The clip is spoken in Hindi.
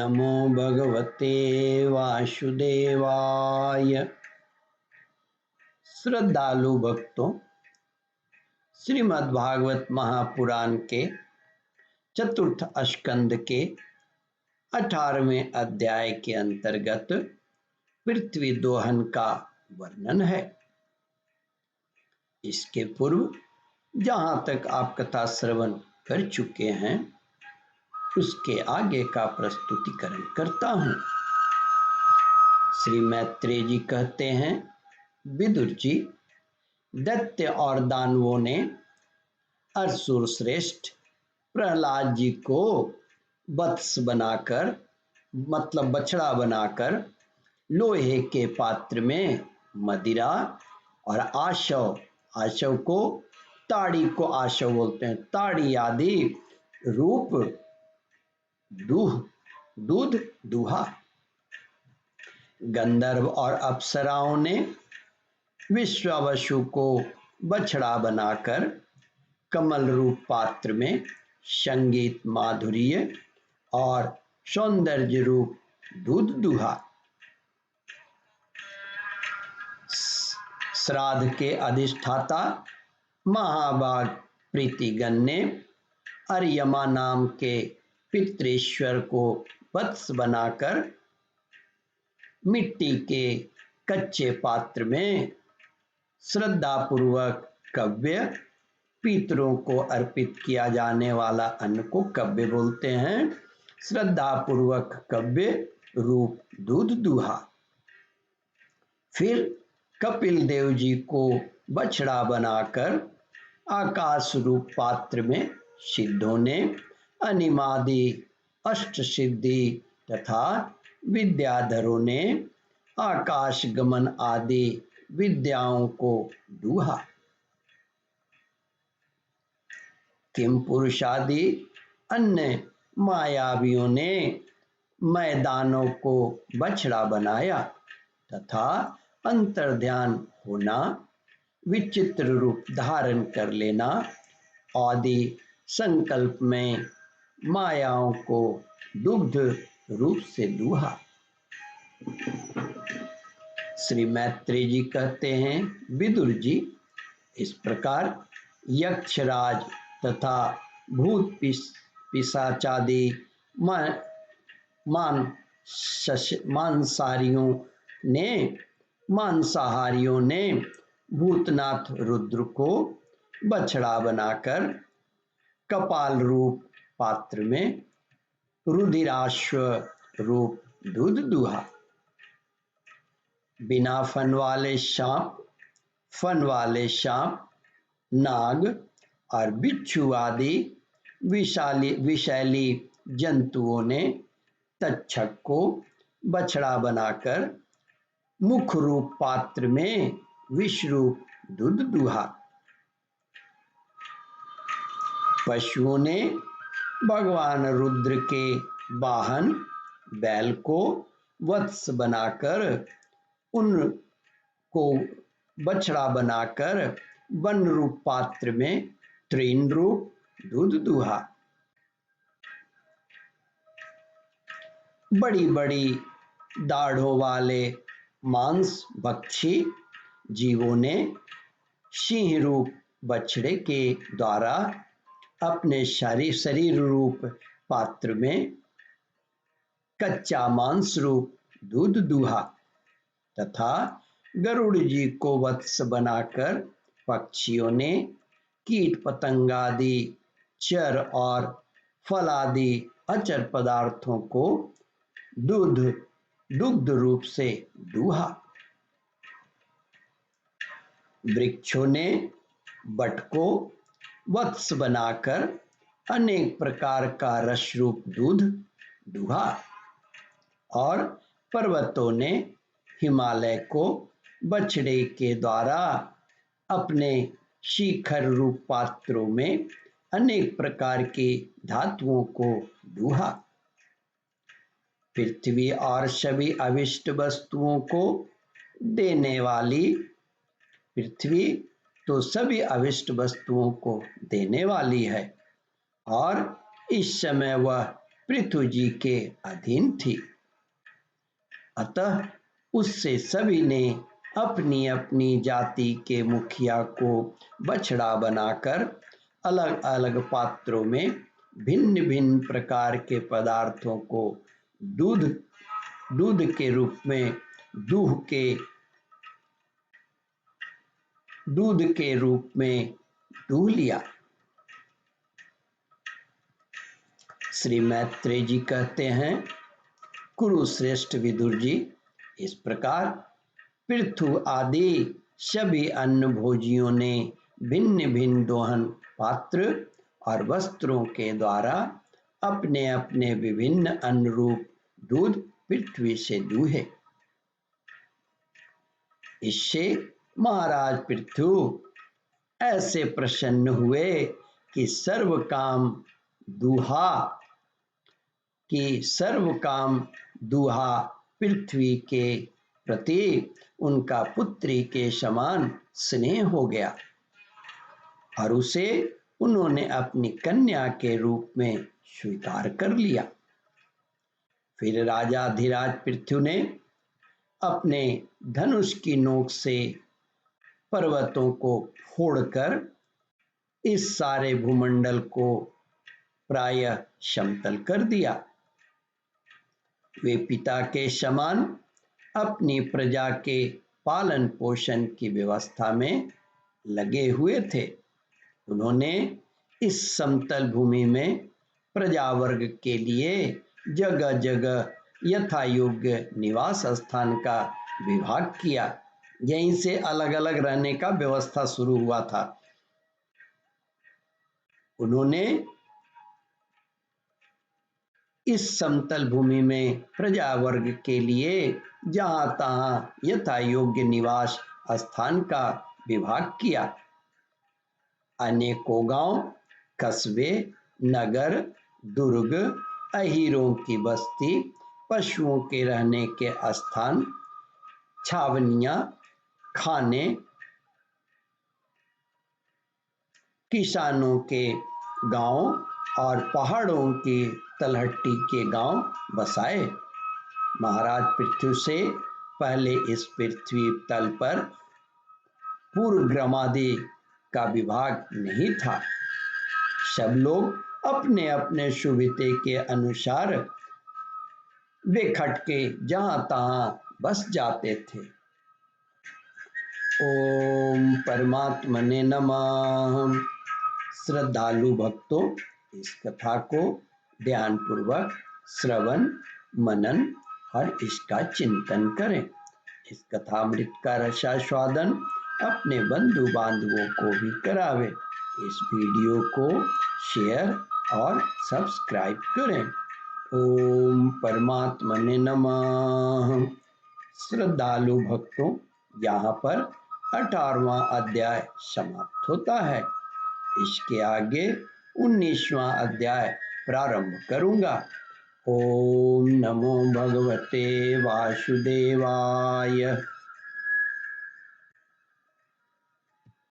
नमो भगवते वासुदेवाय। श्रद्धालु भक्तों, श्रीमद्भागवत महापुराण के चतुर्थ स्कंद के 18वें अध्याय के अंतर्गत पृथ्वी दोहन का वर्णन है। इसके पूर्व जहां तक आप कथा श्रवण कर चुके हैं उसके आगे का प्रस्तुतिकरण करता हूं। श्री मैत्रेय जी कहते हैं, विदुर जी, दैत्य और दानवों ने असुर श्रेष्ठ प्रहलाद जी को वत्स बनाकर, मतलब बछड़ा बनाकर, लोहे के पात्र में मदिरा और आशव को, ताड़ी को आशव बोलते हैं, ताड़ी आदि रूप दूध दुहा। गंधर्व और अप्सराओं ने विश्वावसु को बछड़ा बनाकर कमल रूप पात्र में संगीत माधुर्य और सौंदर्य रूप दूध दुहा। श्राद्ध के अधिष्ठाता महाभाग प्रीतिगण ने अर्यमा नाम के पितृश्वर को वत्स बनाकर मिट्टी के कच्चे पात्र में श्रद्धा पूर्वक कव्य, पितरों को अर्पित किया जाने वाला अन्न को कव्य बोलते हैं, श्रद्धा पूर्वक कव्य रूप दूध दुहा। फिर कपिल देव जी को बछड़ा बनाकर आकाश रूप पात्र में सिद्धों ने अनिमादि अष्ट सिद्धि तथा विद्याधरों ने आकाश गमन आदि विद्याओं को दुहा। किम पुरुषादि अन्य मायावियों ने मैदानों को बछड़ा बनाया तथा अंतर्ध्यान होना, विचित्र रूप धारण कर लेना आदि संकल्प में मायाओं को दुग्ध रूप से दुहा। श्री मैत्रेय जी कहते हैं, विदुर जी, इस प्रकार यक्षराज तथा भूत पिशाचादि मांसाहारियों ने भूतनाथ रुद्र को बछड़ा बनाकर कपाल रूप पात्र में रुधिराश्व रूप दूध दुहा। बिना फन वाले सांप, नाग और बिच्छू आदि विषैली जंतुओं ने तक्षक को बछड़ा बनाकर मुख रूप पात्र में विष रूप दूध दुहा। पशुओं ने भगवान रुद्र के वाहन बैल को वत्स बनाकर उनको बछड़ा बनाकर वन रूप पात्र में तृण रूप दूध दुहा। बड़ी बड़ी दाढ़ों वाले मांस भक्षी जीवों ने सिंह रूप बछड़े के द्वारा अपने शरीर रूप पात्र में कच्चा मांस रूप दूध दुहा तथा गरुड़ जी को वत्स बनाकर पक्षियों ने कीट पतंगादि चर और फल आदि अचर पदार्थों को दुग्ध रूप से दुहा। वृक्षों ने बट को वत्स बनाकर अनेक प्रकार का रस रूप दूध दुहा और पर्वतों ने हिमालय को बछड़े के द्वारा अपने शिखर रूप पात्रों में अनेक प्रकार की धातुओं को दुहा। पृथ्वी और सभी अविष्ट वस्तुओं को देने वाली, पृथ्वी तो सभी अविष्ट वस्तुओं को देने वाली है और इस समय वह पृथु जी के अधीन थी। अतः उससे सभी ने अपनी अपनी जाति के मुखिया को बछड़ा बनाकर अलग अलग पात्रों में भिन्न भिन्न प्रकार के पदार्थों को दूध के रूप में दूध के रूप में दूह लिया। श्री मैत्रेय जी कहते हैं, कुरुश्रेष्ठ विदुर जी, इस प्रकार पृथु आदि सभी अन्न भोजियों ने भिन्न भिन्न दोहन पात्र और वस्त्रों के द्वारा अपने अपने विभिन्न अनुरूप दूध पृथ्वी से दूहे। इससे महाराज पृथु ऐसे प्रसन्न हुए कि सर्व काम दूहा पृथ्वी के प्रति उनका पुत्री के समान स्नेह हो गया और उसे उन्होंने अपनी कन्या के रूप में स्वीकार कर लिया। फिर राजाधिराज पृथु ने अपने धनुष की नोक से पर्वतों को फोड़कर इस सारे भूमंडल को प्रायः समतल कर दिया। वे पिता के समान अपनी प्रजा के पालन पोषण की व्यवस्था में लगे हुए थे। उन्होंने इस समतल भूमि में प्रजा वर्ग के लिए जगह जगह यथा योग्य निवास स्थान का विभाग किया। यहीं से अलग अलग रहने का व्यवस्था शुरू हुआ था। उन्होंने इस समतल भूमि में प्रजा वर्ग के लिए जहां तहां यथा योग्य निवास स्थान का विभाग किया। अनेकों गांव, कस्बे, नगर, दुर्ग, अहीरों की बस्ती, पशुओं के रहने के स्थान, छावनियां, खाने, किसानों के गांव और पहाड़ों की तलहटी के गांव बसाए। महाराज पृथु से पहले इस पृथ्वी तल पर पूर्वग्रमादि का विभाग नहीं था। सब लोग अपने अपने सुविधे के अनुसार बेखट के जहां तहां बस जाते थे। ओम परमात्मने नमः। श्रद्धालु भक्तों, इस कथा को ध्यान पूर्वक श्रवण, मनन और इसका चिंतन करें। इस कथामृत का रसास्वादन अपने बंधु बांधवों को भी करावे। इस वीडियो को शेयर और सब्सक्राइब करें। ओम परमात्मने नमः। श्रद्धालु भक्तों, यहाँ पर 18वां अध्याय समाप्त होता है। इसके आगे 19वां अध्याय प्रारंभ करूंगा। ओम नमो भगवते वासुदेवाय।